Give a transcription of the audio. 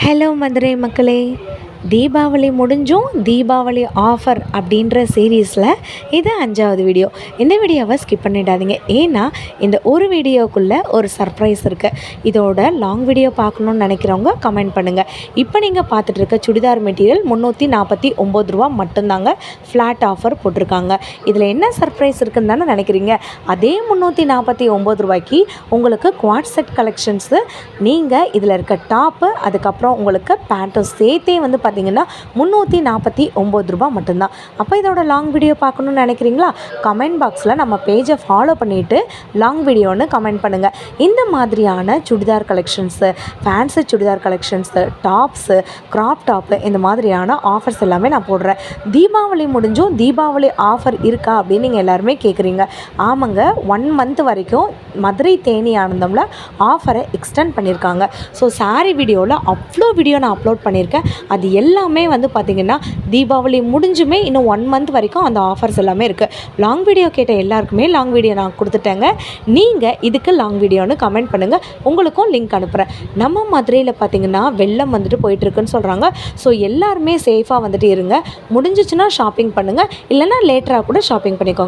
Hello Madurai மக்களே, Deepavali முடிஞ்சும் Deepavali offer அப்படின்ற சீரீஸில் இது 5வது வீடியோ. இந்த வீடியோவை ஸ்கிப் பண்ணிடாதீங்க. ஏன்னா இந்த ஒரு வீடியோக்குள்ளே ஒரு சர்ப்ரைஸ் இருக்குது. இதோட லாங் வீடியோ பார்க்கணுன்னு நினைக்கிறவங்க கமெண்ட் பண்ணுங்கள். இப்போ நீங்கள் பார்த்துட்டு இருக்க சுடிதார் மெட்டீரியல் 349 ரூபா மட்டும்தாங்க ஃப்ளாட் ஆஃபர் போட்டிருக்காங்க. இதில் என்ன சர்ப்ரைஸ் இருக்குன்னு தானே நினைக்கிறீங்க? அதே 349 ரூபாய்க்கு உங்களுக்கு குவாட் செட் கலெக்ஷன்ஸு, நீங்கள் இதில் இருக்க டாப்பு, அதுக்கப்புறம் உங்களுக்கு பேண்ட்டும் சேர்த்தே வந்து பார்த்தீங்கன்னா 349 ரூபா மட்டும்தான். அப்போ இதோட லாங் வீடியோ பார்க்கணுன்னு நினைக்கிறீங்களா? கமெண்ட் பாக்ஸில் நம்ம பேஜை ஃபாலோ பண்ணிவிட்டு லாங் வீடியோன்னு கமெண்ட் பண்ணுங்கள். இந்த மாதிரியான churidar collections, fancy churidar collections, tops, crop top, இந்த மாதிரியான ஆஃபர்ஸ் எல்லாமே நான் போடுறேன். தீபாவளி முடிஞ்சும் தீபாவளி ஆஃபர் இருக்கா அப்படின்னு நீங்கள் எல்லாருமே கேட்குறீங்க. ஆமாங்க, 1 மந்த் வரைக்கும் மதுரை தேனி ஆனந்தமில் ஆஃபரை எக்ஸ்டெண்ட் பண்ணியிருக்காங்க. ஸோ சாரீ வீடியோவில் அவ்வளோ வீடியோ நான் அப்லோட் பண்ணியிருக்கேன். அது எல்லாமே வந்து பார்த்திங்கன்னா தீபாவளி முடிஞ்சுமே இன்னும் 1 மந்த் வரைக்கும் அந்த ஆஃபர்ஸ் எல்லாமே இருக்குது. லாங் வீடியோ கேட்ட எல்லாருக்குமே லாங் வீடியோ நான் கொடுத்துட்டேங்க. நீங்கள் இதுக்கு லாங் வீடியோன்னு கமெண்ட் பண்ணுங்கள், உங்களுக்கும் லிங்க் அனுப்புகிறேன். நம்ம மதுரையில் பார்த்திங்கன்னா வெள்ளம் வந்துட்டு போயிட்டுருக்குன்னு சொல்கிறாங்க. ஸோ எல்லாருமே சேஃபாக வந்துட்டு இருங்க. முடிஞ்சிச்சுன்னா ஷாப்பிங் பண்ணுங்கள், இல்லைனா லேட்டராக கூட ஷாப்பிங் பண்ணிக்கோங்க.